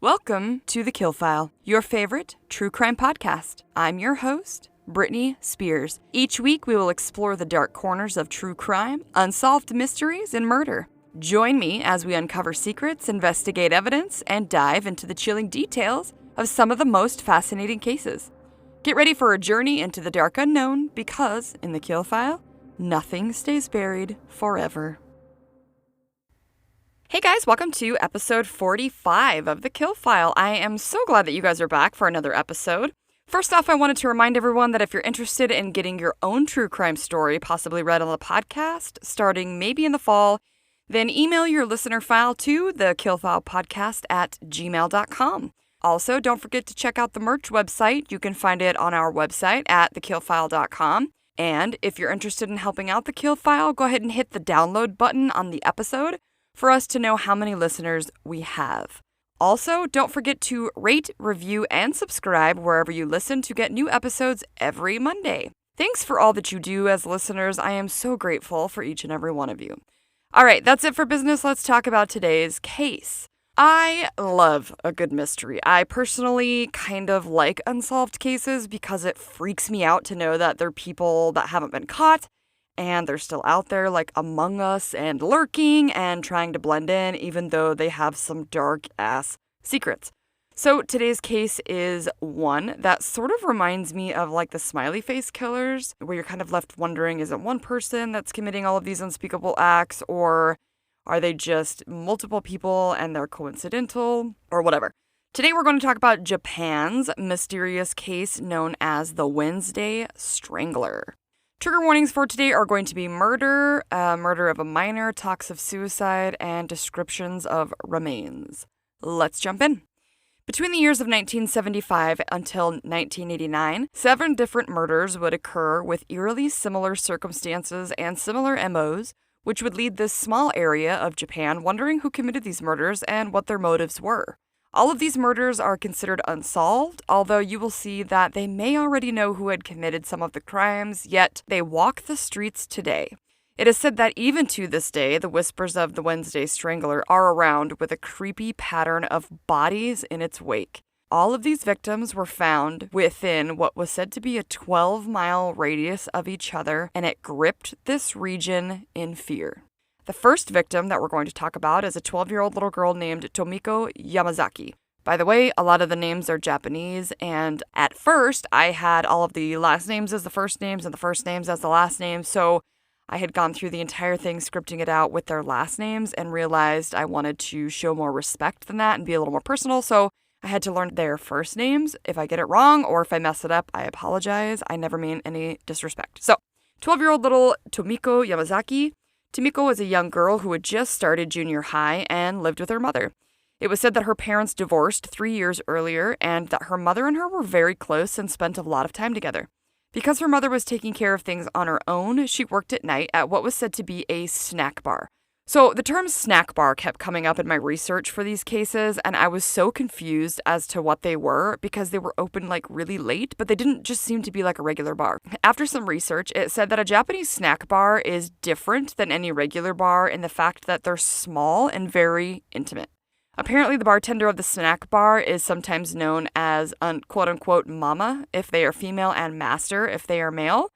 Welcome to TheKillFile, your favorite true crime podcast. I'm your host, Brittany Spears. Each week we will explore the dark corners of true crime, unsolved mysteries, and murder. Join me as we uncover secrets, investigate evidence, and dive into the chilling details of some of the most fascinating cases. Get ready for a journey into the dark unknown because, in TheKillFile, nothing stays buried forever. Hey guys, welcome to episode 45 of TheKillFile. I am so glad that you guys are back for another episode. First off, I wanted to remind everyone that if you're interested in getting your own true crime story possibly read on the podcast, starting maybe in the fall, then email your listener file to thekillfilepodcast@gmail.com. Also, don't forget to check out the merch website. You can find it on our website at thekillfile.com. And if you're interested in helping out TheKillFile, go ahead and hit the download button on the episode for us to know how many listeners we have. Also, don't forget to rate, review, and subscribe wherever you listen to get new episodes every Monday. Thanks for all that you do as listeners. I am so grateful for each and every one of you. All right, that's it for business. Let's talk about today's case. I love a good mystery. I personally kind of like unsolved cases because it freaks me out to know that there are people that haven't been caught and they're still out there like among us and lurking and trying to blend in even though they have some dark ass secrets. So today's case is one that sort of reminds me of like the smiley face killers, where you're kind of left wondering, is it one person that's committing all of these unspeakable acts, or are they just multiple people and they're coincidental, or whatever? Today we're going to talk about Japan's mysterious case known as the Wednesday Strangler. Trigger warnings for today are going to be murder, murder of a minor, talks of suicide, and descriptions of remains. Let's jump in. Between the years of 1975 until 1989, 7 different murders would occur with eerily similar circumstances and similar MOs, which would lead this small area of Japan wondering who committed these murders and what their motives were. All of these murders are considered unsolved, although you will see that they may already know who had committed some of the crimes, yet they walk the streets today. It is said that even to this day, the whispers of the Wednesday Strangler are around with a creepy pattern of bodies in its wake. All of these victims were found within what was said to be a 12-mile radius of each other, and it gripped this region in fear. The first victim that we're going to talk about is a 12-year-old little girl named Tomiko Yamazaki. By the way, a lot of the names are Japanese, and at first, I had all of the last names as the first names and the first names as the last names, so I had gone through the entire thing scripting it out with their last names and realized I wanted to show more respect than that and be a little more personal, so I had to learn their first names. If I get it wrong or if I mess it up, I apologize. I never mean any disrespect. So, 12-year-old little Tomiko Yamazaki. Tomiko was a young girl who had just started junior high and lived with her mother. It was said that her parents divorced 3 years earlier and that her mother and her were very close and spent a lot of time together. Because her mother was taking care of things on her own, she worked at night at what was said to be a snack bar. So the term snack bar kept coming up in my research for these cases, and I was so confused as to what they were because they were open like really late, but they didn't just seem to be like a regular bar. After some research, it said that a Japanese snack bar is different than any regular bar in the fact that they're small and very intimate. Apparently, the bartender of the snack bar is sometimes known as quote-unquote mama if they are female and master if they are male.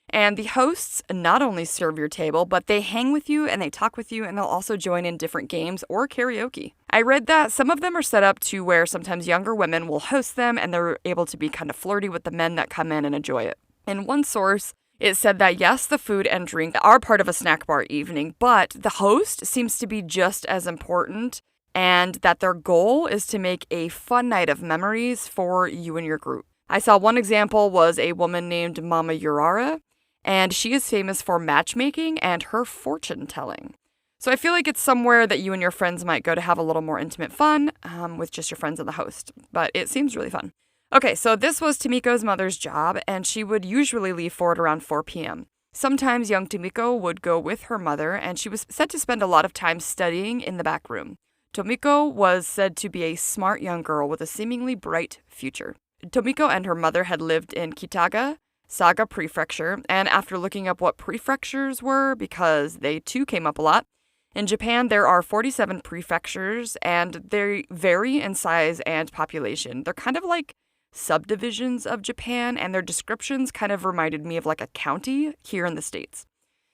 And the hosts not only serve your table, but they hang with you and they talk with you, and they'll also join in different games or karaoke. I read that some of them are set up to where sometimes younger women will host them and they're able to be kind of flirty with the men that come in and enjoy it. In one source, it said that yes, the food and drink are part of a snack bar evening, but the host seems to be just as important, and that their goal is to make a fun night of memories for you and your group. I saw one example was a woman named Mama Urara, and she is famous for matchmaking and her fortune telling. So I feel like it's somewhere that you and your friends might go to have a little more intimate fun with just your friends and the host. But it seems really fun. Okay, so this was Tomiko's mother's job, and she would usually leave for it around 4 p.m. Sometimes young Tomiko would go with her mother, and she was said to spend a lot of time studying in the back room. Tomiko was said to be a smart young girl with a seemingly bright future. Tomiko and her mother had lived in Kitaga, Saga Prefecture, and after looking up what prefectures were, because they too came up a lot, In Japan, there are 47 prefectures, and they vary in size and population. They're kind of like subdivisions of Japan, and their descriptions kind of reminded me of like a county here in the States.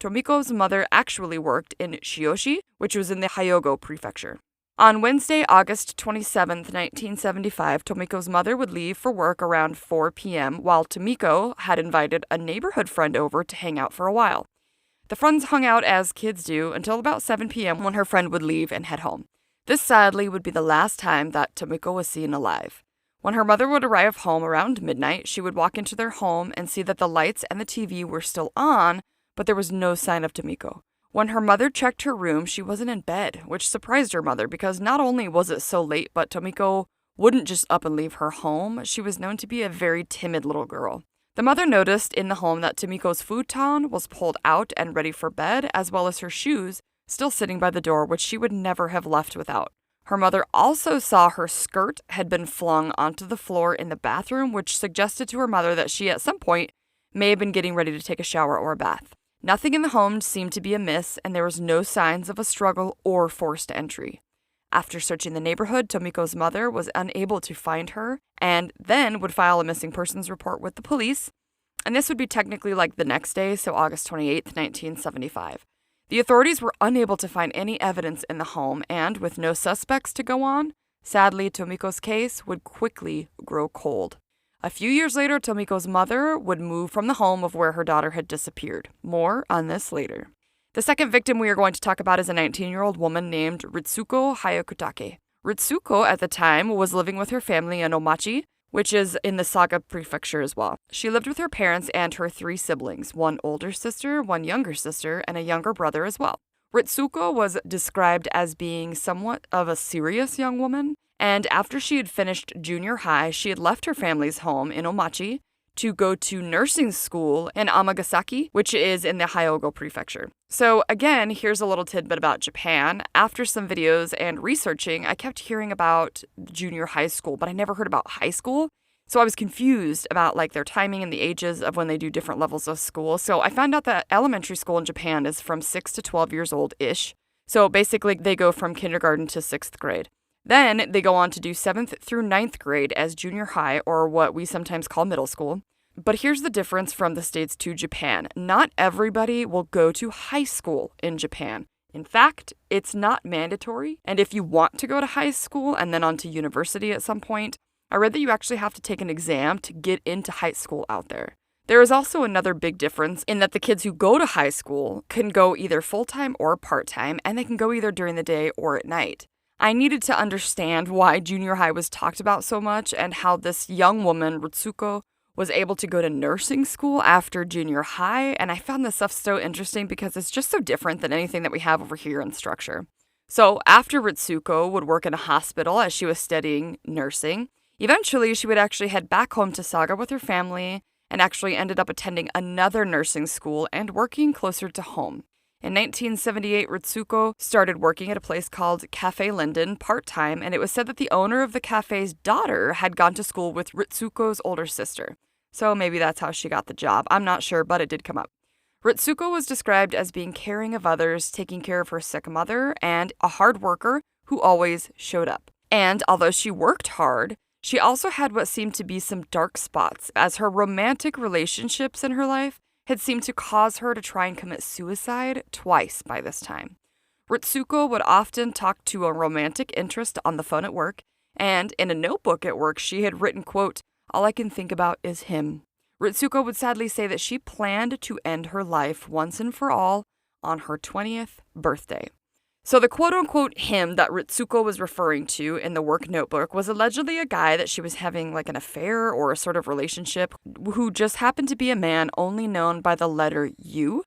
Tomiko's mother actually worked in Shioshi, which was in the Hyogo prefecture. On Wednesday, August 27th, 1975, Tomiko's mother would leave for work around 4 p.m., while Tomiko had invited a neighborhood friend over to hang out for a while. The friends hung out as kids do until about 7 p.m. when her friend would leave and head home. This sadly would be the last time that Tomiko was seen alive. When her mother would arrive home around midnight, she would walk into their home and see that the lights and the TV were still on, but there was no sign of Tomiko. When her mother checked her room, she wasn't in bed, which surprised her mother because not only was it so late, but Tomiko wouldn't just up and leave her home. She was known to be a very timid little girl. The mother noticed in the home that Tomiko's futon was pulled out and ready for bed, as well as her shoes still sitting by the door, which she would never have left without. Her mother also saw her skirt had been flung onto the floor in the bathroom, which suggested to her mother that she at some point may have been getting ready to take a shower or a bath. Nothing in the home seemed to be amiss, and there was no signs of a struggle or forced entry. After searching the neighborhood, Tomiko's mother was unable to find her and then would file a missing persons report with the police. And this would be technically like the next day, so August 28th, 1975. The authorities were unable to find any evidence in the home, and with no suspects to go on, sadly, Tomiko's case would quickly grow cold. A few years later, Tomiko's mother would move from the home of where her daughter had disappeared. More on this later. The second victim we are going to talk about is a 19-year-old woman named Ritsuko Hayakutake. Ritsuko, at the time, was living with her family in Omachi, which is in the Saga prefecture as well. She lived with her parents and her 3 siblings, one older sister, one younger sister, and a younger brother as well. Ritsuko was described as being somewhat of a serious young woman, and after she had finished junior high, she had left her family's home in Omachi to go to nursing school in Amagasaki, which is in the Hyogo prefecture. So again, here's a little tidbit about Japan. After some videos and researching, I kept hearing about junior high school, but I never heard about high school. So I was confused about like their timing and the ages of when they do different levels of school. So I found out that elementary school in Japan is from 6 to 12 years old-ish. So basically they go from kindergarten to 6th grade. Then they go on to do 7th through 9th grade as junior high, or what we sometimes call middle school. But here's the difference from the States to Japan. Not everybody will go to high school in Japan. In fact, it's not mandatory. And if you want to go to high school and then on to university at some point, I read that you actually have to take an exam to get into high school out there. There is also another big difference in that the kids who go to high school can go either full-time or part-time, and they can go either during the day or at night. I needed to understand why junior high was talked about so much and how this young woman, Ritsuko, was able to go to nursing school after junior high, and I found this stuff so interesting because it's just so different than anything that we have over here in structure. So after Ritsuko would work in a hospital as she was studying nursing, eventually she would actually head back home to Saga with her family and actually ended up attending another nursing school and working closer to home. In 1978, Ritsuko started working at a place called Cafe Linden part-time, and it was said that the owner of the cafe's daughter had gone to school with Ritsuko's older sister. So maybe that's how she got the job. I'm not sure, but it did come up. Ritsuko was described as being caring of others, taking care of her sick mother, and a hard worker who always showed up. And although she worked hard, she also had what seemed to be some dark spots, as her romantic relationships in her life had seemed to cause her to try and commit suicide twice by this time. Ritsuko would often talk to a romantic interest on the phone at work, and in a notebook at work she had written, quote, "All I can think about is him." Ritsuko would sadly say that she planned to end her life once and for all on her 20th birthday. So the quote-unquote him that Ritsuko was referring to in the work notebook was allegedly a guy that she was having like an affair or a sort of relationship who just happened to be a man only known by the letter U,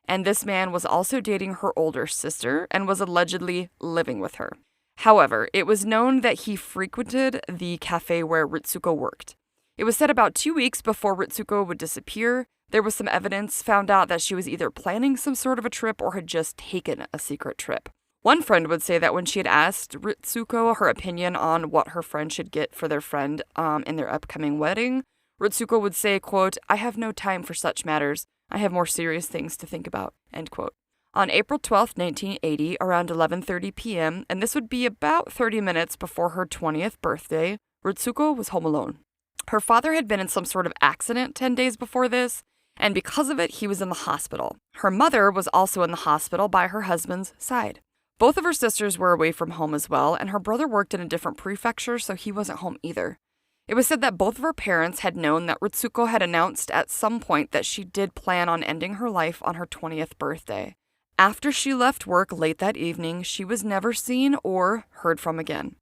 and this man was also dating her older sister and was allegedly living with her. However, it was known that he frequented the cafe where Ritsuko worked. It was said about 2 weeks before Ritsuko would disappear, there was some evidence found out that she was either planning some sort of a trip or had just taken a secret trip. One friend would say that when she had asked Ritsuko her opinion on what her friend should get for their friend in their upcoming wedding, Ritsuko would say, quote, "I have no time for such matters. I have more serious things to think about," end quote. On April 12, 1980, around 11:30 p.m., and this would be about 30 minutes before her 20th birthday, Ritsuko was home alone. Her father had been in some sort of accident 10 days before this, and because of it, he was in the hospital. Her mother was also in the hospital by her husband's side. Both of her sisters were away from home as well, and her brother worked in a different prefecture, so he wasn't home either. It was said that both of her parents had known that Ritsuko had announced at some point that she did plan on ending her life on her 20th birthday. After she left work late that evening, she was never seen or heard from again.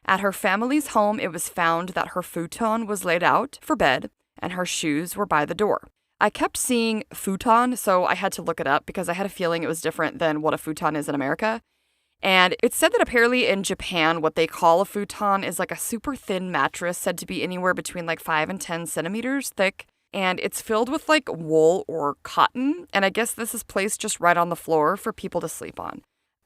At her family's home, it was found that her futon was laid out for bed and her shoes were by the door. I kept seeing futon, so I had to look it up because I had a feeling it was different than what a futon is in America. And it said that apparently in Japan, what they call a futon is like a super thin mattress said to be anywhere between like 5 and 10 centimeters thick. And it's filled with like wool or cotton. And I guess this is placed just right on the floor for people to sleep on.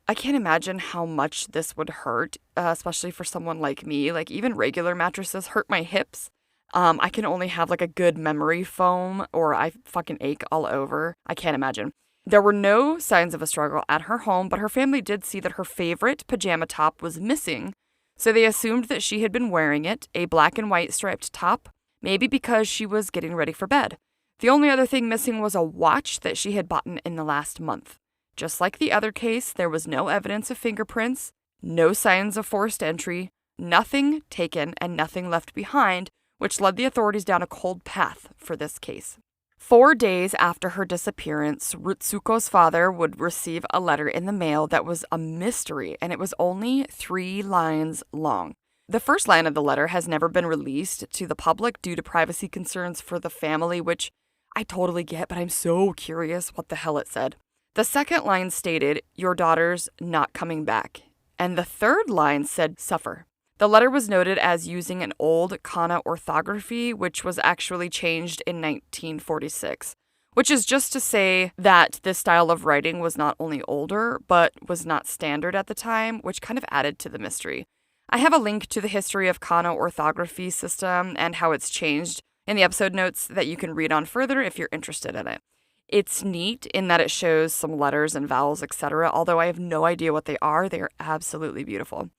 I can't imagine how much this would hurt, especially for someone like me. Like even regular mattresses hurt my hips. I can only have like a good memory foam or I fucking ache all over. I can't imagine. There were no signs of a struggle at her home, but her family did see that her favorite pajama top was missing. So they assumed that she had been wearing it, a black and white striped top, maybe because she was getting ready for bed. The only other thing missing was a watch that she had bought in the last month. Just like the other case, there was no evidence of fingerprints, no signs of forced entry, nothing taken and nothing left behind, which led the authorities down a cold path for this case. 4 days after her disappearance, Ritsuko's father would receive a letter in the mail that was a mystery, and it was only 3 lines long. The first line of the letter has never been released to the public due to privacy concerns for the family, which I totally get, but I'm so curious what the hell it said. The second line stated, "Your daughter's not coming back." And the third line said, "Suffer." The letter was noted as using an old kana orthography, which was actually changed in 1946, which is just to say that this style of writing was not only older, but was not standard at the time, which kind of added to the mystery. I have a link to the history of kana orthography system and how it's changed in the episode notes that you can read on further if you're interested in it. It's neat in that it shows some letters and vowels, etc., although I have no idea what they are absolutely beautiful.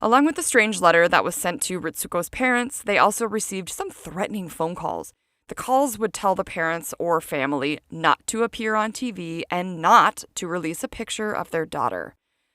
Along with the strange letter that was sent to Ritsuko's parents, they also received some threatening phone calls. The calls would tell the parents or family not to appear on TV and not to release a picture of their daughter.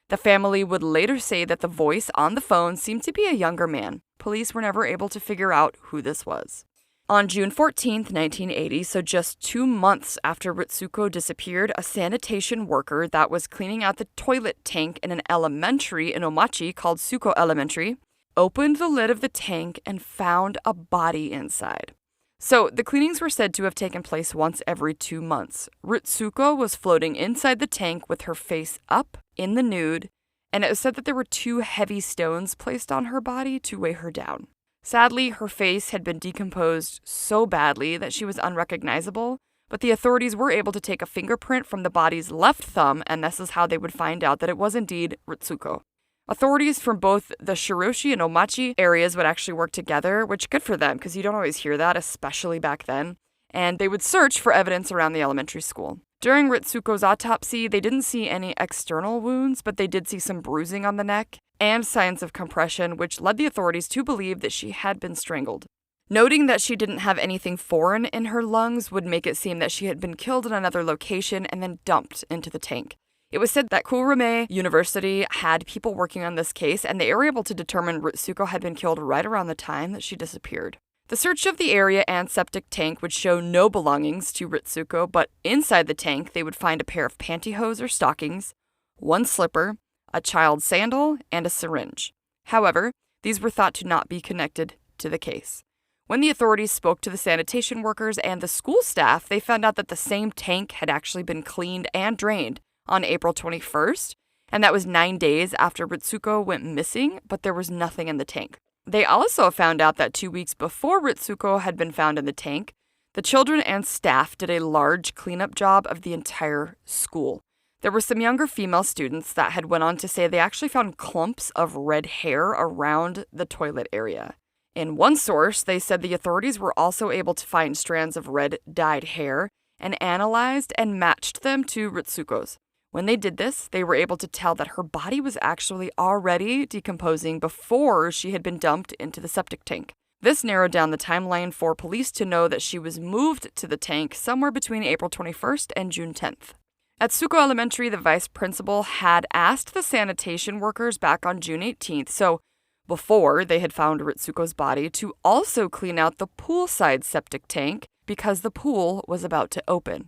The family would later say that the voice on the phone seemed to be a younger man. Police were never able to figure out who this was. On June 14, 1980, so just 2 months after Ritsuko disappeared, a sanitation worker that was cleaning out the toilet tank in an elementary in Omachi called Suko Elementary opened the lid of the tank and found a body inside. So the cleanings were said to have taken place once every 2 months. Ritsuko was floating inside the tank with her face up in the nude, and it was said that there were 2 heavy stones placed on her body to weigh her down. Sadly, her face had been decomposed so badly that she was unrecognizable, but the authorities were able to take a fingerprint from the body's left thumb, and this is how they would find out that it was indeed Ritsuko. Authorities from both the Shiroshi and Omachi areas would actually work together, which good for them, because you don't always hear that, especially back then, and they would search for evidence around the elementary school. During Ritsuko's autopsy, they didn't see any external wounds, but they did see some bruising on the neck and signs of compression, which led the authorities to believe that she had been strangled. Noting that she didn't have anything foreign in her lungs would make it seem that she had been killed in another location and then dumped into the tank. It was said that Kurume University had people working on this case, and they were able to determine Ritsuko had been killed right around the time that she disappeared. The search of the area and septic tank would show no belongings to Ritsuko, but inside the tank they would find a pair of pantyhose or stockings, 1 slipper, a child's sandal, and a syringe. However, these were thought to not be connected to the case. When the authorities spoke to the sanitation workers and the school staff, they found out that the same tank had actually been cleaned and drained on April 21st, and that was 9 days after Ritsuko went missing, but there was nothing in the tank. They also found out that 2 weeks before Ritsuko had been found in the tank, the children and staff did a large cleanup job of the entire school. There were some younger female students that had went on to say they actually found clumps of red hair around the toilet area. In one source, they said the authorities were also able to find strands of red dyed hair and analyzed and matched them to Ritsuko's. When they did this, they were able to tell that her body was actually already decomposing before she had been dumped into the septic tank. This narrowed down the timeline for police to know that she was moved to the tank somewhere between April 21st and June 10th. At Tsuko Elementary, the vice principal had asked the sanitation workers back on June 18th, so before they had found Ritsuko's body, to also clean out the poolside septic tank because the pool was about to open.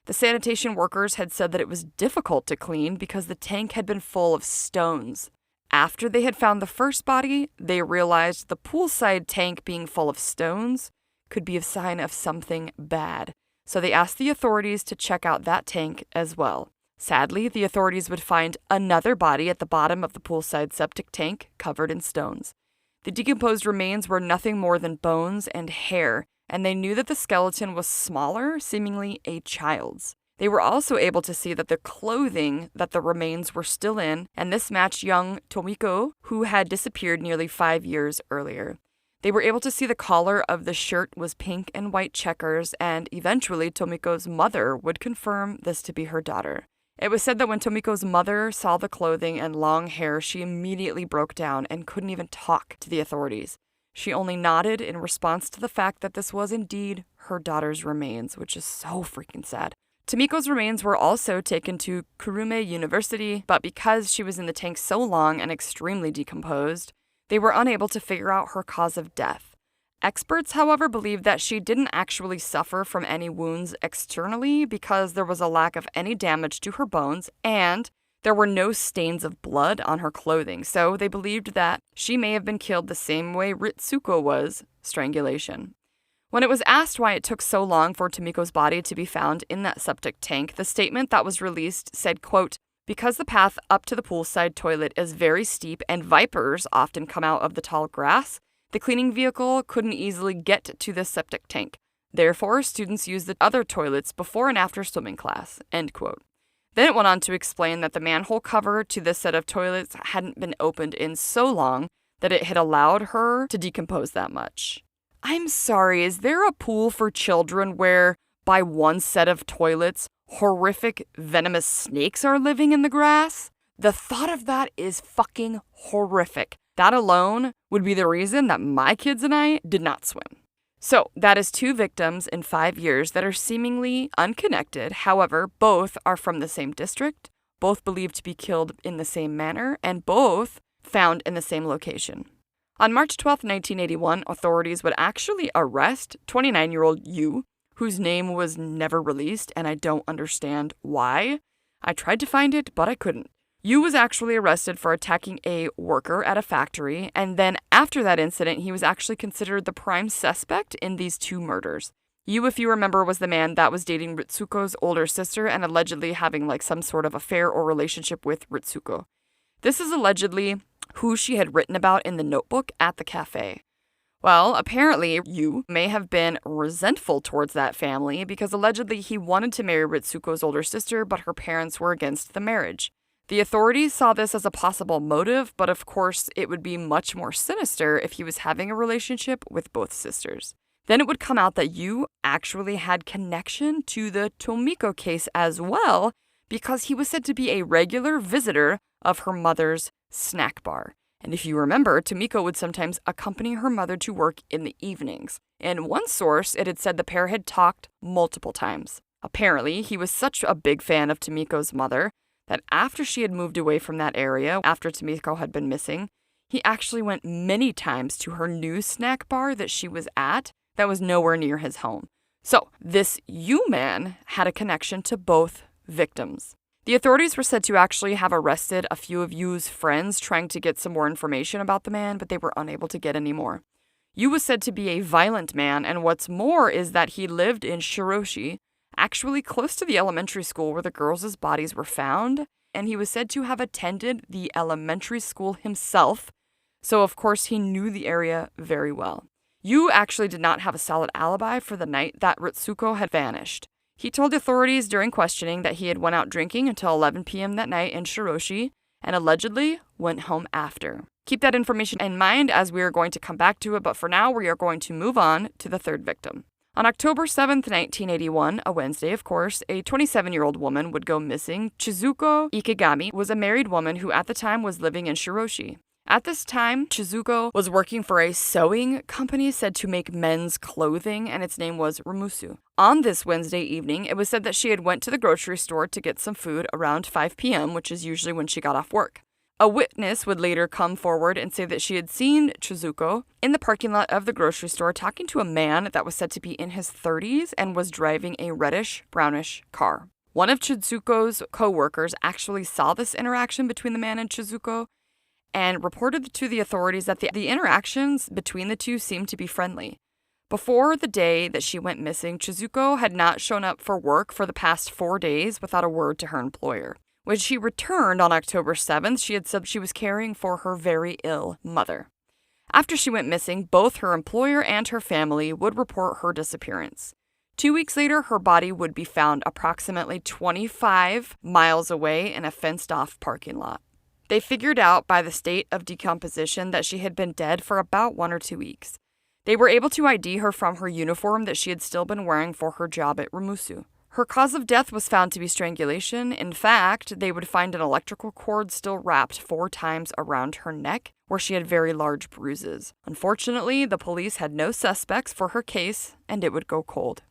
The sanitation workers had said that it was difficult to clean because the tank had been full of stones. After they had found the first body, they realized the poolside tank being full of stones could be a sign of something bad. So they asked the authorities to check out that tank as well. Sadly, the authorities would find another body at the bottom of the poolside septic tank covered in stones. The decomposed remains were nothing more than bones and hair, and they knew that the skeleton was smaller, seemingly a child's. They were also able to see that the clothing that the remains were still in, and this matched young Tomiko, who had disappeared nearly 5 years earlier. They were able to see the collar of the shirt was pink and white checkers, and eventually Tomiko's mother would confirm this to be her daughter. It was said that when Tomiko's mother saw the clothing and long hair, she immediately broke down and couldn't even talk to the authorities. She only nodded in response to the fact that this was indeed her daughter's remains, which is so freaking sad. Tomiko's remains were also taken to Kurume University, but because she was in the tank so long and extremely decomposed, they were unable to figure out her cause of death. Experts, however, believe that she didn't actually suffer from any wounds externally because there was a lack of any damage to her bones and there were no stains of blood on her clothing, so they believed that she may have been killed the same way Ritsuko was, strangulation. When it was asked why it took so long for Tomiko's body to be found in that septic tank, the statement that was released said, quote, "Because the path up to the poolside toilet is very steep and vipers often come out of the tall grass, the cleaning vehicle couldn't easily get to the septic tank. Therefore, students use the other toilets before and after swimming class," end quote. Then it went on to explain that the manhole cover to this set of toilets hadn't been opened in so long that it had allowed her to decompose that much. I'm sorry, is there a pool for children where, by one set of toilets, horrific venomous snakes are living in the grass? The thought of that is fucking horrific. That alone would be the reason that my kids and I did not swim. So, that is 2 victims in 5 years that are seemingly unconnected. However, both are from the same district, both believed to be killed in the same manner, and both found in the same location. On March 12, 1981, authorities would actually arrest 29-year-old Yu, whose name was never released, and I don't understand why. I tried to find it, but I couldn't. Yu was actually arrested for attacking a worker at a factory, and then after that incident, he was actually considered the prime suspect in these 2 murders. Yu, if you remember, was the man that was dating Ritsuko's older sister and allegedly having some sort of affair or relationship with Ritsuko. This is allegedly who she had written about in the notebook at the cafe. Well, apparently, Yu may have been resentful towards that family because allegedly he wanted to marry Ritsuko's older sister, but her parents were against the marriage. The authorities saw this as a possible motive, but of course, it would be much more sinister if he was having a relationship with both sisters. Then it would come out that Yu actually had connection to the Tomiko case as well, because he was said to be a regular visitor of her mother's snack bar. And if you remember, Tomiko would sometimes accompany her mother to work in the evenings. In one source, it had said the pair had talked multiple times. Apparently, he was such a big fan of Tomiko's mother that after she had moved away from that area, after Tomiko had been missing, he actually went many times to her new snack bar that she was at that was nowhere near his home. So, this Yu man had a connection to both victims. The authorities were said to actually have arrested a few of Yu's friends trying to get some more information about the man, but they were unable to get any more. Yu was said to be a violent man, and what's more is that he lived in Shiroshi, actually close to the elementary school where the girls' bodies were found, and he was said to have attended the elementary school himself, so of course he knew the area very well. Yu actually did not have a solid alibi for the night that Ritsuko had vanished. He told authorities during questioning that he had went out drinking until 11 p.m. that night in Shiroshi and allegedly went home after. Keep that information in mind as we are going to come back to it, but for now we are going to move on to the 3rd victim. On October 7th, 1981, a Wednesday, of course, a 27-year-old woman would go missing. Chizuko Ikegami was a married woman who at the time was living in Shiroshi. At this time, Chizuko was working for a sewing company said to make men's clothing, and its name was Remusu. On this Wednesday evening, it was said that she had went to the grocery store to get some food around 5 p.m., which is usually when she got off work. A witness would later come forward and say that she had seen Chizuko in the parking lot of the grocery store talking to a man that was said to be in his 30s and was driving a reddish-brownish car. One of Chizuko's co-workers actually saw this interaction between the man and Chizuko and reported to the authorities that the interactions between the two seemed to be friendly. Before the day that she went missing, Chizuko had not shown up for work for the past 4 days without a word to her employer. When she returned on October 7th, she had said she was caring for her very ill mother. After she went missing, both her employer and her family would report her disappearance. 2 weeks later, her body would be found approximately 25 miles away in a fenced-off parking lot. They figured out by the state of decomposition that she had been dead for about 1 or 2 weeks. They were able to ID her from her uniform that she had still been wearing for her job at Remusu. Her cause of death was found to be strangulation. In fact, they would find an electrical cord still wrapped 4 times around her neck, where she had very large bruises. Unfortunately, the police had no suspects for her case, and it would go cold.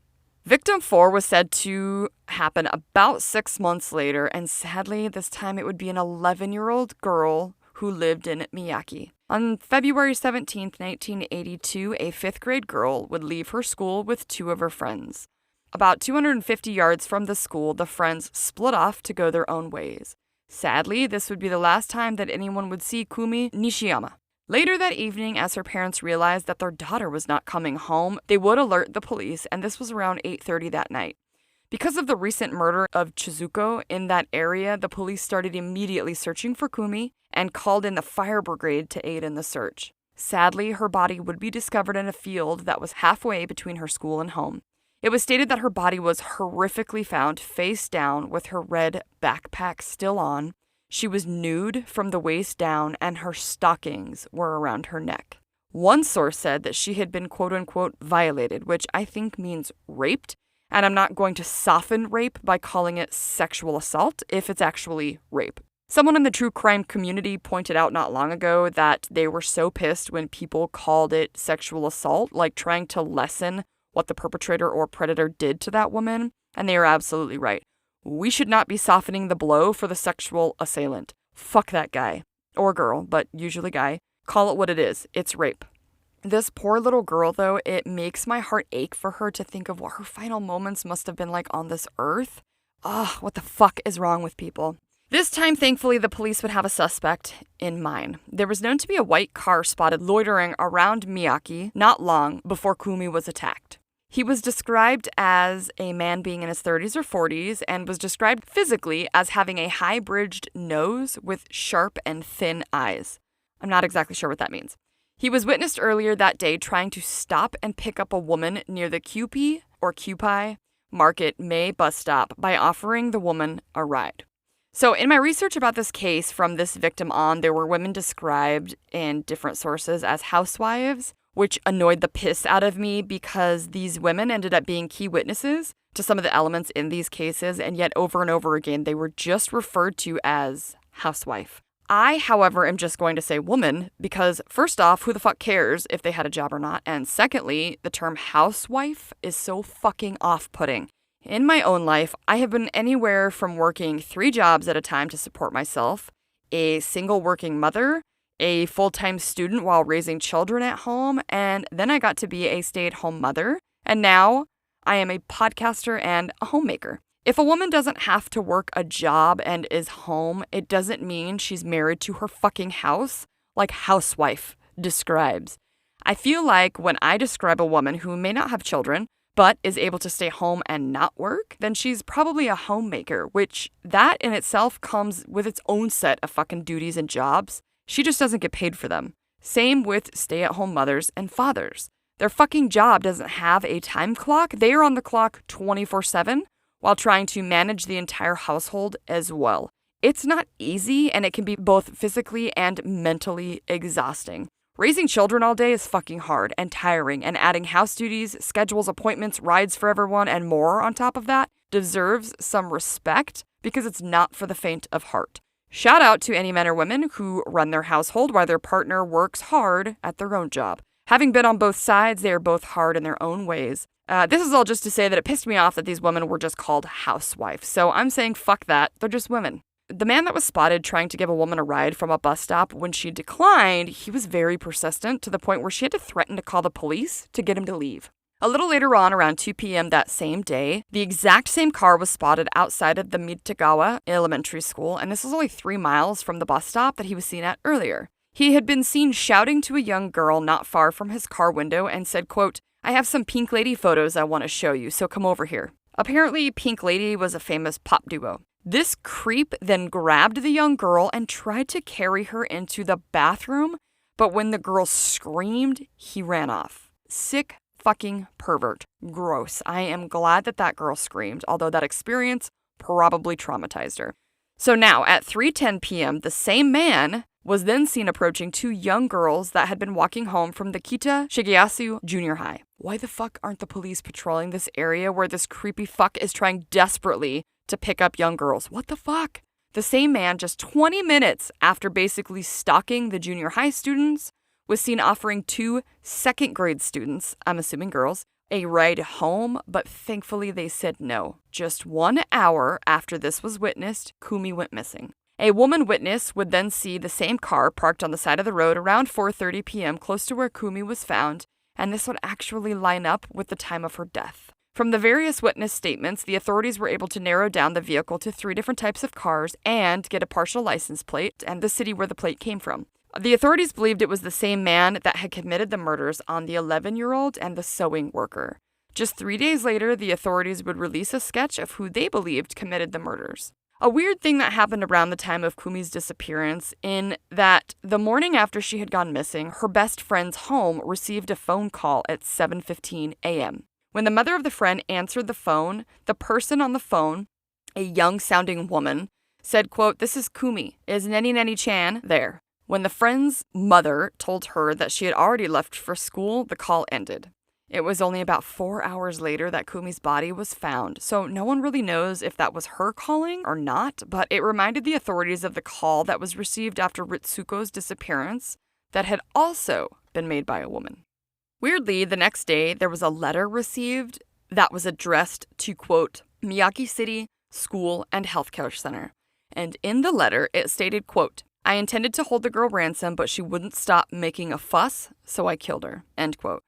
Victim 4 was said to happen about 6 months later, and sadly, this time it would be an 11-year-old girl who lived in Miyake. On February 17, 1982, a 5th grade girl would leave her school with 2 of her friends. About 250 yards from the school, the friends split off to go their own ways. Sadly, this would be the last time that anyone would see Kumi Nishiyama. Later that evening, as her parents realized that their daughter was not coming home, they would alert the police, and this was around 8:30 that night. Because of the recent murder of Chizuko in that area, the police started immediately searching for Kumi and called in the fire brigade to aid in the search. Sadly, her body would be discovered in a field that was halfway between her school and home. It was stated that her body was horrifically found face down with her red backpack still on. She was nude from the waist down and her stockings were around her neck. One source said that she had been quote-unquote violated, which I think means raped, and I'm not going to soften rape by calling it sexual assault if it's actually rape. Someone in the true crime community pointed out not long ago that they were so pissed when people called it sexual assault, like trying to lessen what the perpetrator or predator did to that woman, and they are absolutely right. We should not be softening the blow for the sexual assailant. Fuck that guy. Or girl, but usually guy. Call it what it is. It's rape. This poor little girl, though, it makes my heart ache for her to think of what her final moments must have been like on this earth. Ugh, what the fuck is wrong with people? This time, thankfully, the police would have a suspect in mind. There was known to be a white car spotted loitering around Miyake not long before Kumi was attacked. He was described as a man being in his 30s or 40s and was described physically as having a high-bridged nose with sharp and thin eyes. I'm not exactly sure what that means. He was witnessed earlier that day trying to stop and pick up a woman near the Kewpie Market May bus stop by offering the woman a ride. So in my research about this case from this victim on, there were women described in different sources as housewives, which annoyed the piss out of me because these women ended up being key witnesses to some of the elements in these cases, and yet over and over again, they were just referred to as housewife. I, however, am just going to say woman because, first off, who the fuck cares if they had a job or not? And secondly, the term housewife is so fucking off-putting. In my own life, I have been anywhere from working 3 jobs at a time to support myself, a single working mother, a full-time student while raising children at home, and then I got to be a stay-at-home mother, and now I am a podcaster and a homemaker. If a woman doesn't have to work a job and is home, it doesn't mean she's married to her fucking house, like housewife describes. I feel like when I describe a woman who may not have children, but is able to stay home and not work, then she's probably a homemaker, which that in itself comes with its own set of fucking duties and jobs. She just doesn't get paid for them. Same with stay-at-home mothers and fathers. Their fucking job doesn't have a time clock. They are on the clock 24/7 while trying to manage the entire household as well. It's not easy, and it can be both physically and mentally exhausting. Raising children all day is fucking hard and tiring, and adding house duties, schedules, appointments, rides for everyone, and more on top of that deserves some respect because it's not for the faint of heart. Shout out to any men or women who run their household while their partner works hard at their own job. Having been on both sides, they are both hard in their own ways. This is all just to say that it pissed me off that these women were just called housewives. So I'm saying fuck that. They're just women. The man that was spotted trying to give a woman a ride from a bus stop when she declined, he was very persistent to the point where she had to threaten to call the police to get him to leave. A little later on, around 2 p.m. that same day, the exact same car was spotted outside of the Mitagawa Elementary School, and this was only 3 miles from the bus stop that he was seen at earlier. He had been seen shouting to a young girl not far from his car window and said, quote, "I have some Pink Lady photos I want to show you, so come over here." Apparently, Pink Lady was a famous pop duo. This creep then grabbed the young girl and tried to carry her into the bathroom, but when the girl screamed, he ran off. Sick fucking pervert. Gross. I am glad that girl screamed, although that experience probably traumatized her. So now, at 3:10 p.m., the same man was then seen approaching 2 young girls that had been walking home from the Kita Shigeyasu Junior High. Why the fuck aren't the police patrolling this area where this creepy fuck is trying desperately to pick up young girls? What the fuck? The same man, just 20 minutes after basically stalking the junior high students, was seen offering 2 second-grade students, I'm assuming girls, a ride home, but thankfully they said no. Just 1 hour after this was witnessed, Kumi went missing. A woman witness would then see the same car parked on the side of the road around 4:30 p.m. close to where Kumi was found, and this would actually line up with the time of her death. From the various witness statements, the authorities were able to narrow down the vehicle to 3 different types of cars and get a partial license plate and the city where the plate came from. The authorities believed it was the same man that had committed the murders on the 11-year-old and the sewing worker. Just 3 days later, the authorities would release a sketch of who they believed committed the murders. A weird thing that happened around the time of Kumi's disappearance in that the morning after she had gone missing, her best friend's home received a phone call at 7:15 a.m. When the mother of the friend answered the phone, the person on the phone, a young-sounding woman, said, quote, "This is Kumi. Is Neni-Neni-chan there?" When the friend's mother told her that she had already left for school, the call ended. It was only about 4 hours later that Kumi's body was found, so no one really knows if that was her calling or not, but it reminded the authorities of the call that was received after Ritsuko's disappearance that had also been made by a woman. Weirdly, the next day, there was a letter received that was addressed to, quote, Miyagi City School and Healthcare Center. And in the letter, it stated, quote, "I intended to hold the girl ransom, but she wouldn't stop making a fuss, so I killed her," end quote.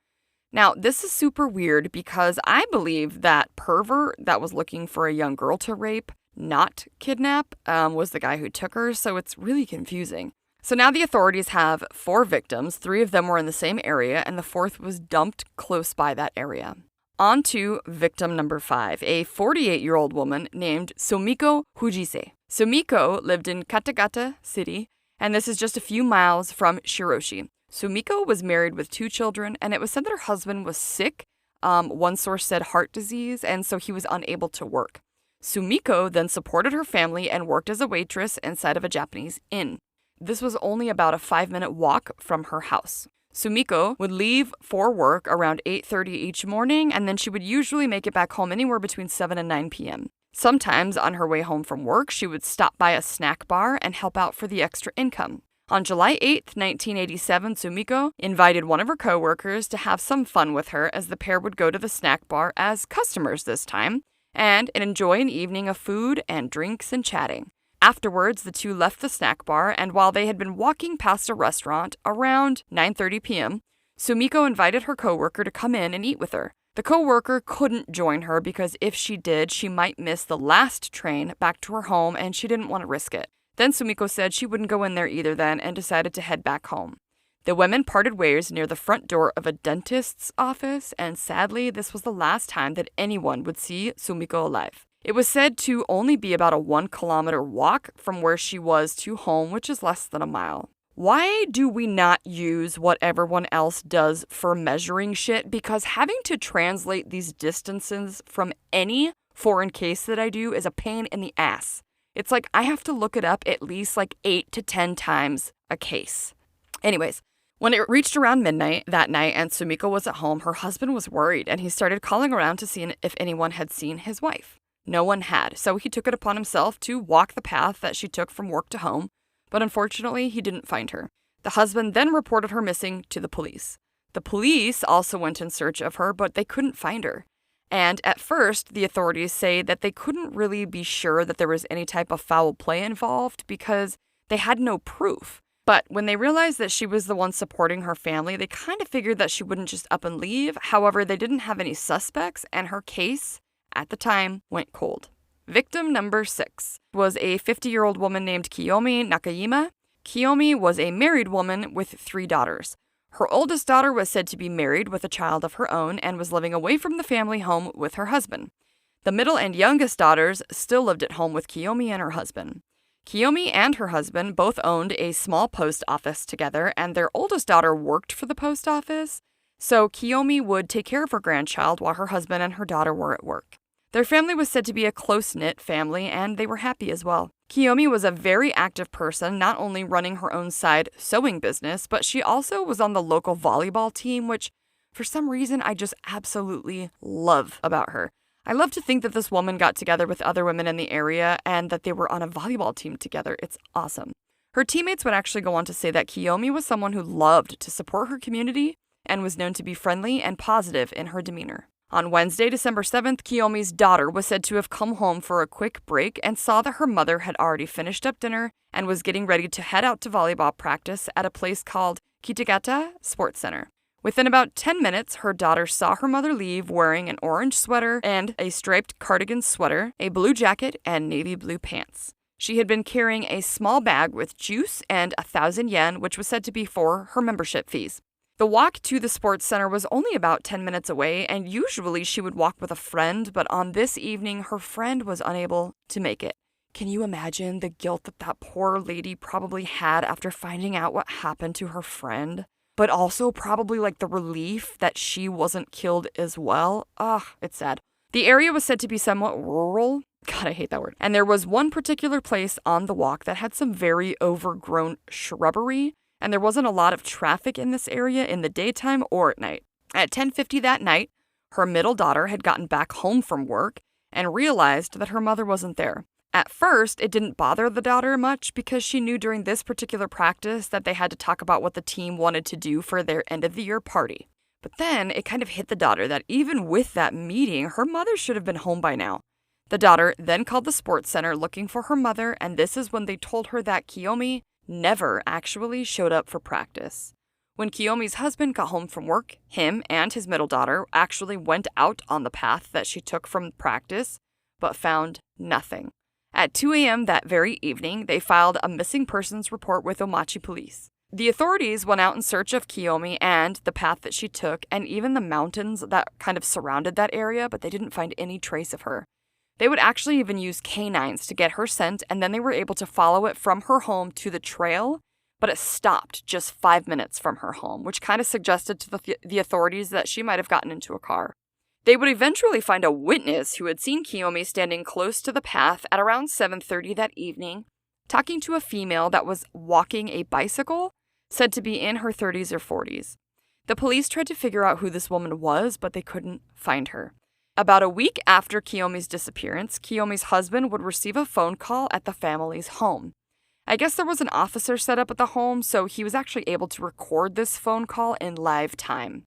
Now, this is super weird because I believe that pervert that was looking for a young girl to rape, not kidnap, was the guy who took her, so it's really confusing. So now the authorities have 4 victims, 3 of them were in the same area, and the 4th was dumped close by that area. On to victim number 5, a 48-year-old woman named Sumiko Fujise. Sumiko lived in Katagata City, and this is just a few miles from Shiroshi. Sumiko was married with 2 children, and it was said that her husband was sick. One source said heart disease, and so he was unable to work. Sumiko then supported her family and worked as a waitress inside of a Japanese inn. This was only about a 5-minute walk from her house. Sumiko would leave for work around 8:30 each morning, and then she would usually make it back home anywhere between 7 and 9 p.m. Sometimes on her way home from work, she would stop by a snack bar and help out for the extra income. On July 8, 1987, Sumiko invited one of her coworkers to have some fun with her as the pair would go to the snack bar as customers this time and enjoy an evening of food and drinks and chatting. Afterwards, the 2 left the snack bar, and while they had been walking past a restaurant around 9:30 p.m., Sumiko invited her coworker to come in and eat with her. The coworker couldn't join her because if she did, she might miss the last train back to her home, and she didn't want to risk it. Then Sumiko said she wouldn't go in there either then and decided to head back home. The women parted ways near the front door of a dentist's office, and sadly, this was the last time that anyone would see Sumiko alive. It was said to only be about a 1-kilometer walk from where she was to home, which is less than a mile. Why do we not use what everyone else does for measuring shit? Because having to translate these distances from any foreign case that I do is a pain in the ass. It's like I have to look it up at least like 8 to 10 times a case. Anyways, When it reached around midnight that night and Sumiko was at home, her husband was worried and he started calling around to see if anyone had seen his wife. No one had, so he took it upon himself to walk the path that she took from work to home, but unfortunately he didn't find her. The husband then reported her missing to the police. The police also went in search of her, but they couldn't find her. And at first, the authorities say that they couldn't really be sure that there was any type of foul play involved because they had no proof. But when they realized that she was the one supporting her family, they kind of figured that she wouldn't just up and leave. However, they didn't have any suspects, and her case, at the time, went cold. Victim number 6 was a 50-year-old woman named Kiyomi Nakayama. Kiyomi was a married woman with 3 daughters. Her oldest daughter was said to be married with a child of her own and was living away from the family home with her husband. The middle and youngest daughters still lived at home with Kiyomi and her husband. Kiyomi and her husband both owned a small post office together, and their oldest daughter worked for the post office, so Kiyomi would take care of her grandchild while her husband and her daughter were at work. Their family was said to be a close-knit family, and they were happy as well. Kiyomi was a very active person, not only running her own side sewing business, but she also was on the local volleyball team, which for some reason I just absolutely love about her. I love to think that this woman got together with other women in the area and that they were on a volleyball team together. It's awesome. Her teammates would actually go on to say that Kiyomi was someone who loved to support her community and was known to be friendly and positive in her demeanor. On Wednesday, December 7th, Kiyomi's daughter was said to have come home for a quick break and saw that her mother had already finished up dinner and was getting ready to head out to volleyball practice at a place called Kitagata Sports Center. Within about 10 minutes, her daughter saw her mother leave wearing an orange sweater and a striped cardigan sweater, a blue jacket, and navy blue pants. She had been carrying a small bag with juice and 1,000 yen, which was said to be for her membership fees. The walk to the sports center was only about 10 minutes away, and usually she would walk with a friend, but on this evening, her friend was unable to make it. Can you imagine the guilt that poor lady probably had after finding out what happened to her friend? But also probably like the relief that she wasn't killed as well. It's sad. The area was said to be somewhat rural. God, I hate that word. And there was one particular place on the walk that had some very overgrown shrubbery, and there wasn't a lot of traffic in this area in the daytime or at night. At 10:50 that night, her middle daughter had gotten back home from work and realized that her mother wasn't there. At first, it didn't bother the daughter much because she knew during this particular practice that they had to talk about what the team wanted to do for their end-of-the-year party. But then it kind of hit the daughter that even with that meeting, her mother should have been home by now. The daughter then called the sports center looking for her mother, and this is when they told her that Kiyomi never actually showed up for practice. When Kiyomi's husband got home from work, him and his middle daughter actually went out on the path that she took from practice, but found nothing. At 2 a.m. that very evening, they filed a missing persons report with Omachi police. The authorities went out in search of Kiyomi and the path that she took, and even the mountains that kind of surrounded that area, but they didn't find any trace of her. They would actually even use canines to get her scent, and then they were able to follow it from her home to the trail, but it stopped just 5 minutes from her home, which kind of suggested to the authorities that she might have gotten into a car. They would eventually find a witness who had seen Kiyomi standing close to the path at around 7:30 that evening, talking to a female that was walking a bicycle, said to be in her 30s or 40s. The police tried to figure out who this woman was, but they couldn't find her. About a week after Kiyomi's disappearance, Kiyomi's husband would receive a phone call at the family's home. I guess there was an officer set up at the home, so he was actually able to record this phone call in live time.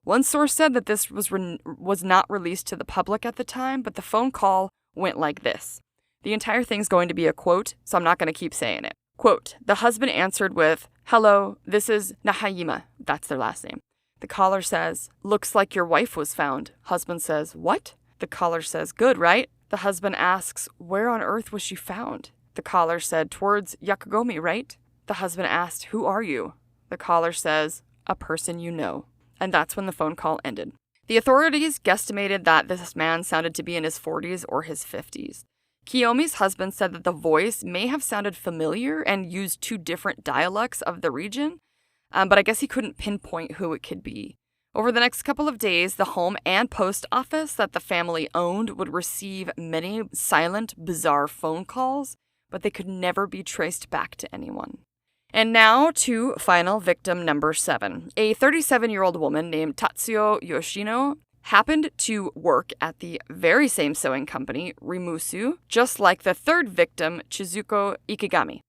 One source said that this was not released to the public at the time, but the phone call went like this. The entire thing's going to be a quote, so I'm not going to keep saying it. Quote, the husband answered with, "Hello, this is Nakayama." That's their last name. The caller says, "Looks like your wife was found." Husband says, "What?" The caller says, "Good, right?" The husband asks, "Where on earth was she found?" The caller said, "Towards Yakugomi, right?" The husband asked, "Who are you?" The caller says, "A person you know." And that's when the phone call ended. The authorities guesstimated that this man sounded to be in his 40s or his 50s. Kiyomi's husband said that the voice may have sounded familiar and used 2 different dialects of the region, but I guess he couldn't pinpoint who it could be. Over the next couple of days, the home and post office that the family owned would receive many silent, bizarre phone calls, but they could never be traced back to anyone. And now to final victim number 7. A 37-year-old woman named Tatsuo Yoshino happened to work at the very same sewing company, Rimusu, just like the third victim, Chizuko Ikegami.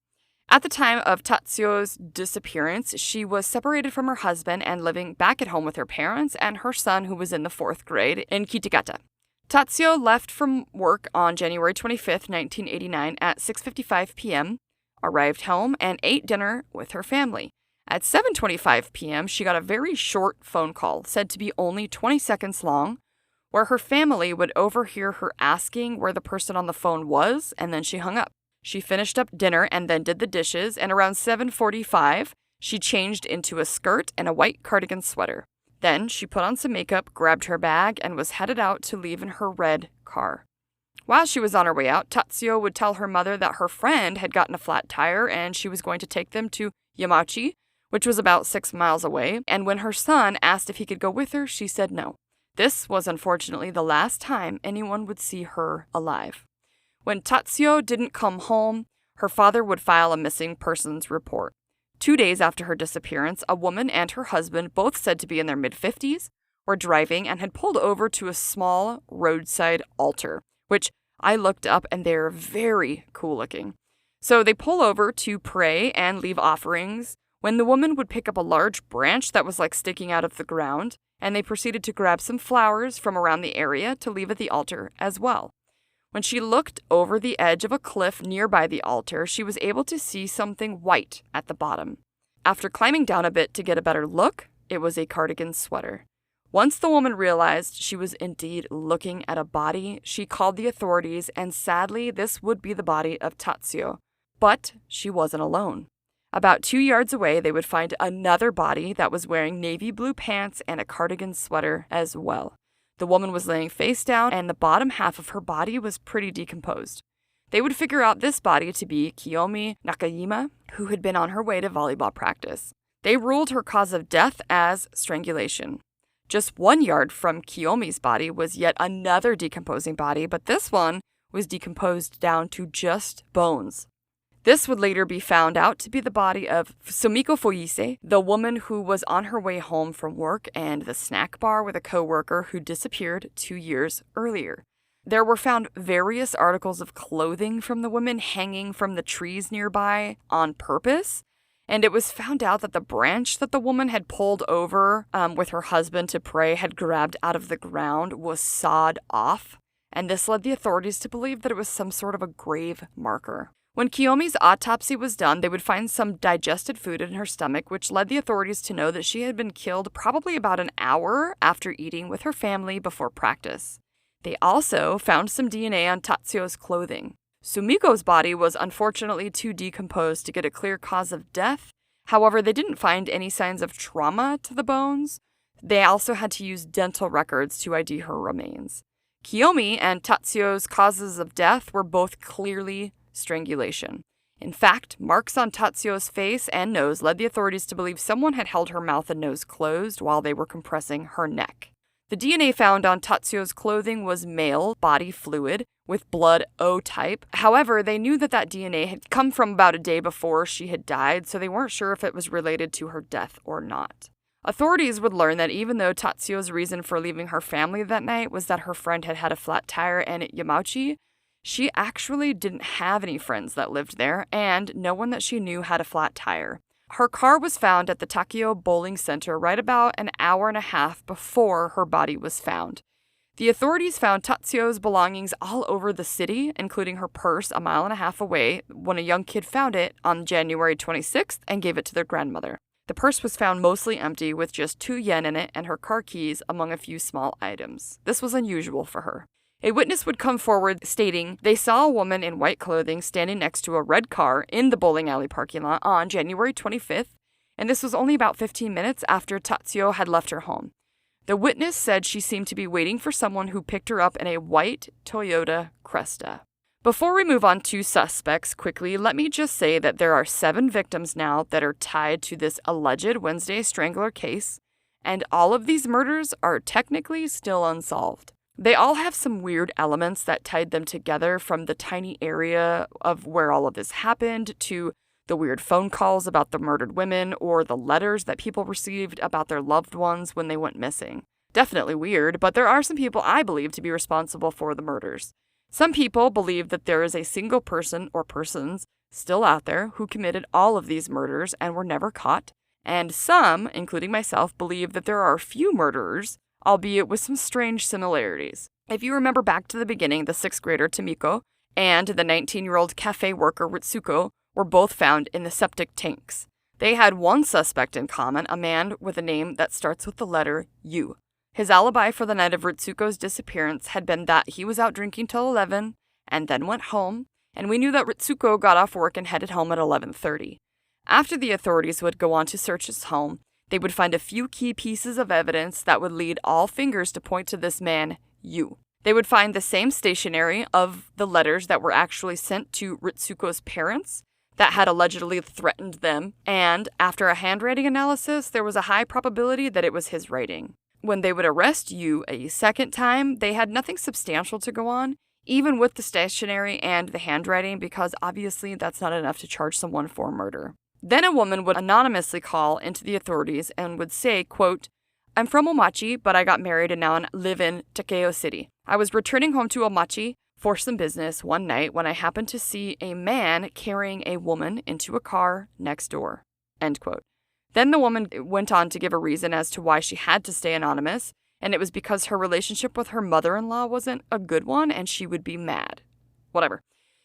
At the time of Tatsuo's disappearance, she was separated from her husband and living back at home with her parents and her son, who was in the 4th grade, in Kitagata. Tatsuo left from work on January 25, 1989 at 6:55 p.m., arrived home, and ate dinner with her family. At 7:25 p.m., she got a very short phone call, said to be only 20 seconds long, where her family would overhear her asking where the person on the phone was, and then she hung up. She finished up dinner and then did the dishes, and around 7:45, she changed into a skirt and a white cardigan sweater. Then she put on some makeup, grabbed her bag, and was headed out to leave in her red car. While she was on her way out, Tatsuo would tell her mother that her friend had gotten a flat tire and she was going to take them to Yamachi, which was about 6 miles away, and when her son asked if he could go with her, she said no. This was unfortunately the last time anyone would see her alive. When Tatsuo didn't come home, her father would file a missing persons report. 2 days after her disappearance, a woman and her husband, both said to be in their mid-50s, were driving and had pulled over to a small roadside altar, which I looked up and they're very cool looking. So they pull over to pray and leave offerings when the woman would pick up a large branch that was like sticking out of the ground, and they proceeded to grab some flowers from around the area to leave at the altar as well. When she looked over the edge of a cliff nearby the altar, she was able to see something white at the bottom. After climbing down a bit to get a better look, it was a cardigan sweater. Once the woman realized she was indeed looking at a body, she called the authorities, and sadly, this would be the body of Tatsuo. But she wasn't alone. About 2 yards away, they would find another body that was wearing navy blue pants and a cardigan sweater as well. The woman was laying face down, and the bottom half of her body was pretty decomposed. They would figure out this body to be Kiyomi Nakajima, who had been on her way to volleyball practice. They ruled her cause of death as strangulation. Just 1 yard from Kiyomi's body was yet another decomposing body, but this one was decomposed down to just bones. This would later be found out to be the body of Sumiko Foise, the woman who was on her way home from work and the snack bar with a coworker who disappeared 2 years earlier. There were found various articles of clothing from the women hanging from the trees nearby on purpose, and it was found out that the branch that the woman had pulled over with her husband to pray had grabbed out of the ground was sawed off, and this led the authorities to believe that it was some sort of a grave marker. When Kiyomi's autopsy was done, they would find some digested food in her stomach, which led the authorities to know that she had been killed probably about an hour after eating with her family before practice. They also found some DNA on Tatsuo's clothing. Sumiko's body was unfortunately too decomposed to get a clear cause of death. However, they didn't find any signs of trauma to the bones. They also had to use dental records to ID her remains. Kiyomi and Tatsuo's causes of death were both clearly strangulation. In fact, marks on Tatsuo's face and nose led the authorities to believe someone had held her mouth and nose closed while they were compressing her neck. The DNA found on Tatsuo's clothing was male body fluid with blood O type. However, they knew that DNA had come from about a day before she had died, so they weren't sure if it was related to her death or not. Authorities would learn that even though Tatsuo's reason for leaving her family that night was that her friend had had a flat tire and at Yamachi, she actually didn't have any friends that lived there, and no one that she knew had a flat tire. Her car was found at the Takio Bowling Center right about an hour and a half before her body was found. The authorities found Tatsuo's belongings all over the city, including her purse a mile and a half away, when a young kid found it on January 26th and gave it to their grandmother. The purse was found mostly empty with just 2 yen in it and her car keys among a few small items. This was unusual for her. A witness would come forward stating they saw a woman in white clothing standing next to a red car in the bowling alley parking lot on January 25th, and this was only about 15 minutes after Tatsuo had left her home. The witness said she seemed to be waiting for someone who picked her up in a white Toyota Cresta. Before we move on to suspects quickly, let me just say that there are 7 victims now that are tied to this alleged Wednesday Strangler case, and all of these murders are technically still unsolved. They all have some weird elements that tied them together, from the tiny area of where all of this happened to the weird phone calls about the murdered women, or the letters that people received about their loved ones when they went missing. Definitely weird, but there are some people I believe to be responsible for the murders. Some people believe that there is a single person or persons still out there who committed all of these murders and were never caught, and some, including myself, believe that there are a few murderers, albeit with some strange similarities. If you remember back to the beginning, the 6th grader Tomiko and the 19-year-old cafe worker Ritsuko were both found in the septic tanks. They had one suspect in common, a man with a name that starts with the letter U. His alibi for the night of Ritsuko's disappearance had been that he was out drinking till 11 and then went home, and we knew that Ritsuko got off work and headed home at 11:30. After the authorities would go on to search his home, they would find a few key pieces of evidence that would lead all fingers to point to this man, U. They would find the same stationery of the letters that were actually sent to Ritsuko's parents that had allegedly threatened them, and after a handwriting analysis, there was a high probability that it was his writing. When they would arrest Yu a second time, they had nothing substantial to go on, even with the stationery and the handwriting, because obviously that's not enough to charge someone for murder. Then a woman would anonymously call into the authorities and would say, quote, "I'm from Omachi, but I got married and now I live in Takeo City. I was returning home to Omachi for some business one night when I happened to see a man carrying a woman into a car next door." End quote. Then the woman went on to give a reason as to why she had to stay anonymous, and it was because her relationship with her mother-in-law wasn't a good one and she would be mad. Whatever.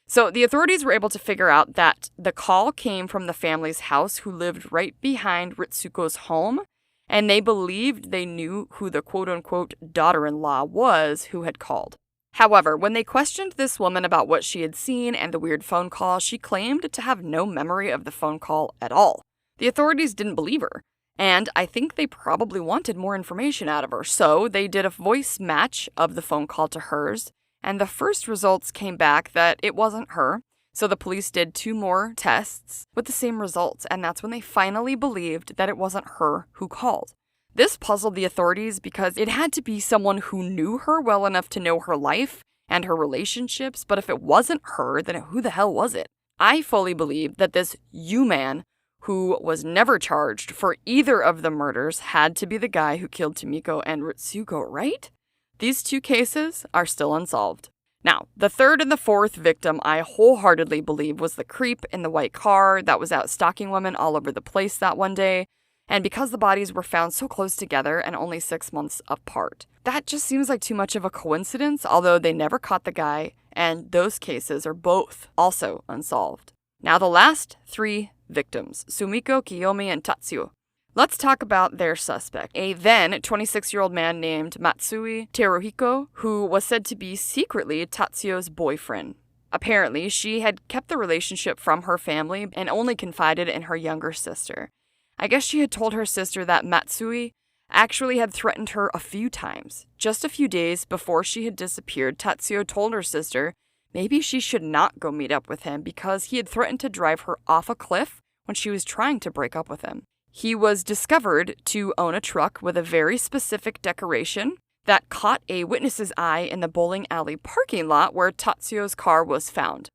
So the authorities were able to figure out that the call came from the family's house who lived right behind Ritsuko's home, and they believed they knew who the quote-unquote daughter-in-law was who had called. However, when they questioned this woman about what she had seen and the weird phone call, she claimed to have no memory of the phone call at all. The authorities didn't believe her, and I think they probably wanted more information out of her, so they did a voice match of the phone call to hers, and the first results came back that it wasn't her, so the police did 2 more tests with the same results, and that's when they finally believed that it wasn't her who called. This puzzled the authorities because it had to be someone who knew her well enough to know her life and her relationships, but if it wasn't her, then who the hell was it? I fully believe that this U-man, who was never charged for either of the murders, had to be the guy who killed Tomiko and Ritsuko, right? These 2 cases are still unsolved. Now, the 3rd and the 4th victim I wholeheartedly believe was the creep in the white car that was out stalking women all over the place that one day, and because the bodies were found so close together and only 6 months apart. That just seems like too much of a coincidence, although they never caught the guy, and those cases are both also unsolved. Now the last 3 victims, Sumiko, Kiyomi, and Tatsuo. Let's talk about their suspect, a then 26-year-old man named Matsui Teruhiko, who was said to be secretly Tatsuo's boyfriend. Apparently, she had kept the relationship from her family and only confided in her younger sister. I guess she had told her sister that Matsui actually had threatened her a few times. Just a few days before she had disappeared, Tatsuo told her sister maybe she should not go meet up with him because he had threatened to drive her off a cliff when she was trying to break up with him. He was discovered to own a truck with a very specific decoration that caught a witness's eye in the bowling alley parking lot where Tatsuo's car was found.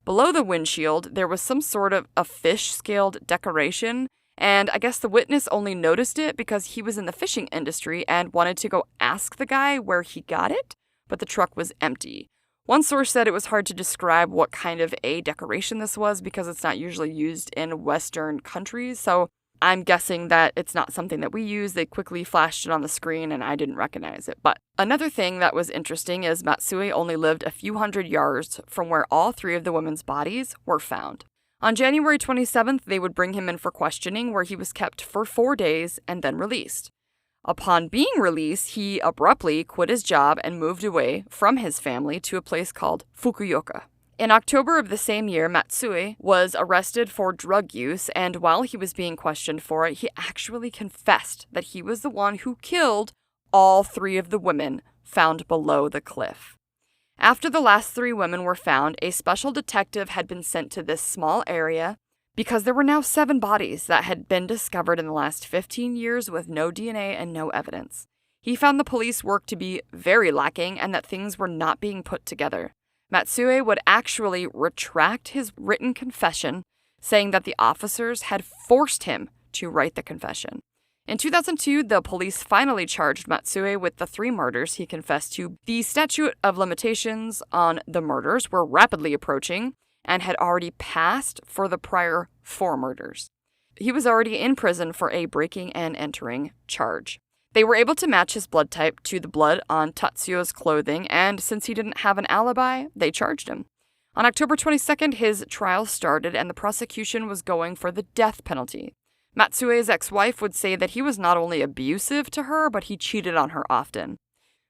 Below the windshield, there was some sort of a fish-scaled decoration, and I guess the witness only noticed it because he was in the fishing industry and wanted to go ask the guy where he got it, but the truck was empty. One source said it was hard to describe what kind of a decoration this was because it's not usually used in Western countries, so I'm guessing that it's not something that we use. They quickly flashed it on the screen and I didn't recognize it. But another thing that was interesting is Matsui only lived a few hundred yards from where all 3 of the women's bodies were found. On January 27th, they would bring him in for questioning, where he was kept for 4 days and then released. Upon being released, he abruptly quit his job and moved away from his family to a place called Fukuoka. In October of the same year, Matsui was arrested for drug use, and while he was being questioned for it, he actually confessed that he was the one who killed all 3 of the women found below the cliff. After the last 3 women were found, a special detective had been sent to this small area because there were now 7 bodies that had been discovered in the last 15 years with no DNA and no evidence. He found the police work to be very lacking and that things were not being put together. Matsui would actually retract his written confession, saying that the officers had forced him to write the confession. In 2002, the police finally charged Matsue with the 3 murders he confessed to. The statute of limitations on the murders were rapidly approaching and had already passed for the prior 4 murders. He was already in prison for a breaking and entering charge. They were able to match his blood type to the blood on Tatsuo's clothing, and since he didn't have an alibi, they charged him. On October 22nd, his trial started, and the prosecution was going for the death penalty. Matsue's ex-wife would say that he was not only abusive to her, but he cheated on her often.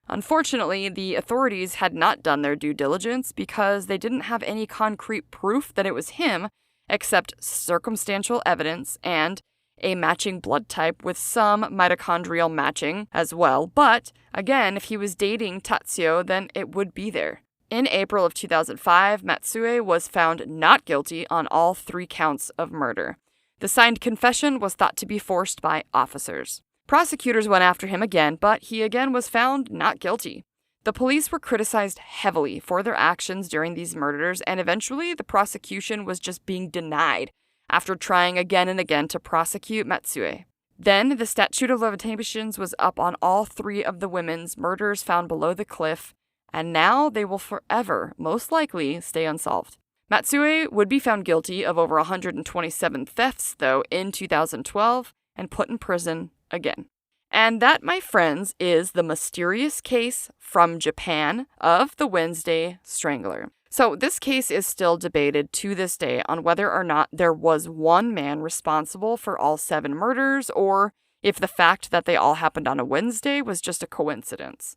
Unfortunately, the authorities had not done their due diligence because they didn't have any concrete proof that it was him, except circumstantial evidence and a matching blood type with some mitochondrial matching as well. But, again, if he was dating Tatsuo, then it would be there. In April of 2005, Matsue was found not guilty on all 3 counts of murder. The signed confession was thought to be forced by officers. Prosecutors went after him again, but he again was found not guilty. The police were criticized heavily for their actions during these murders, and eventually the prosecution was just being denied after trying again and again to prosecute Matsue. Then the statute of limitations was up on all 3 of the women's murders found below the cliff, and now they will forever, most likely, stay unsolved. Matsue would be found guilty of over 127 thefts, though, in 2012, and put in prison again. And that, my friends, is the mysterious case from Japan of the Wednesday Strangler. So this case is still debated to this day on whether or not there was one man responsible for all 7 murders, or if the fact that they all happened on a Wednesday was just a coincidence.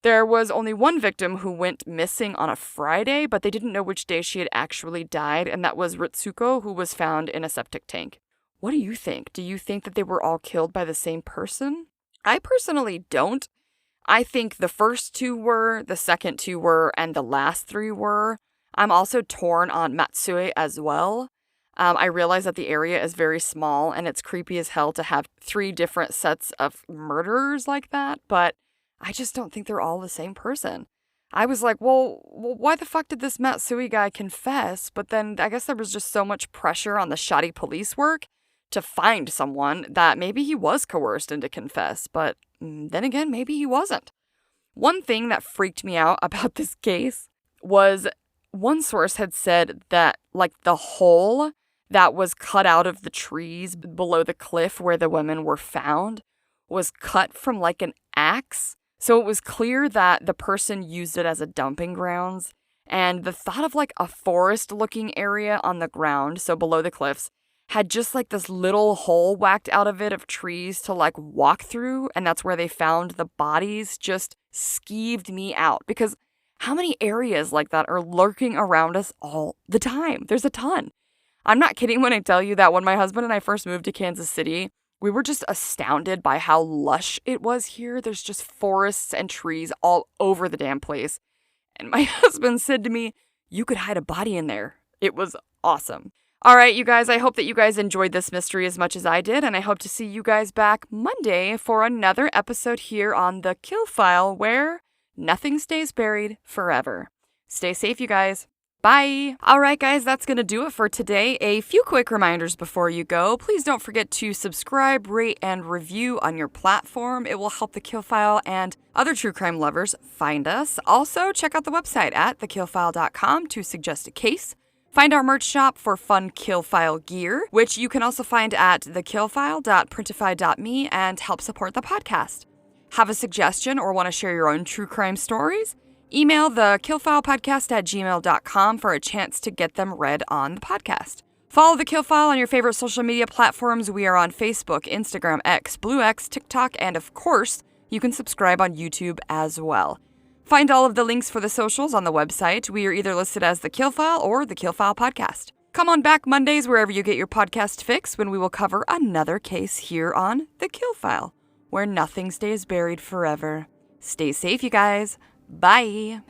There was only one victim who went missing on a Friday, but they didn't know which day she had actually died, and that was Ritsuko, who was found in a septic tank. What do you think? Do you think that they were all killed by the same person? I personally don't. I think the first 2 were, the second 2 were, and the last 3 were. I'm also torn on Matsue as well. I realize that the area is very small, and it's creepy as hell to have 3 different sets of murderers like that, but I just don't think they're all the same person. I was like, well, why the fuck did this Matsue guy confess? But then I guess there was just so much pressure on the shoddy police work to find someone that maybe he was coerced into confess. But then again, maybe he wasn't. One thing that freaked me out about this case was one source had said that, like, the hole that was cut out of the trees below the cliff where the women were found was cut from, like, an axe. So it was clear that the person used it as a dumping grounds, and the thought of like a forest-looking area on the ground, so below the cliffs, had just like this little hole whacked out of it of trees to like walk through, and that's where they found the bodies, just skeeved me out. Because how many areas like that are lurking around us all the time? There's a ton. I'm not kidding when I tell you that when my husband and I first moved to Kansas City, we were just astounded by how lush it was here. There's just forests and trees all over the damn place. And my husband said to me, you could hide a body in there. It was awesome. All right, you guys, I hope that you guys enjoyed this mystery as much as I did, and I hope to see you guys back Monday for another episode here on The Kill File, where nothing stays buried forever. Stay safe, you guys. Bye! Alright guys, that's gonna do it for today. A few quick reminders before you go. Please don't forget to subscribe, rate, and review on your platform. It will help The Kill File and other true crime lovers find us. Also, check out the website at TheKillFile.com to suggest a case. Find our merch shop for fun Kill File gear, which you can also find at thekillfile.printify.me and help support the podcast. Have a suggestion or want to share your own true crime stories? Email thekillfilepodcast@gmail.com for a chance to get them read on the podcast. Follow The Kill File on your favorite social media platforms. We are on Facebook, Instagram, X, Blue X, TikTok, and of course, you can subscribe on YouTube as well. Find all of the links for the socials on the website. We are either listed as The Kill File or The Kill File Podcast. Come on back Mondays wherever you get your podcast fix when we will cover another case here on The Kill File, where nothing stays buried forever. Stay safe, you guys. Bye.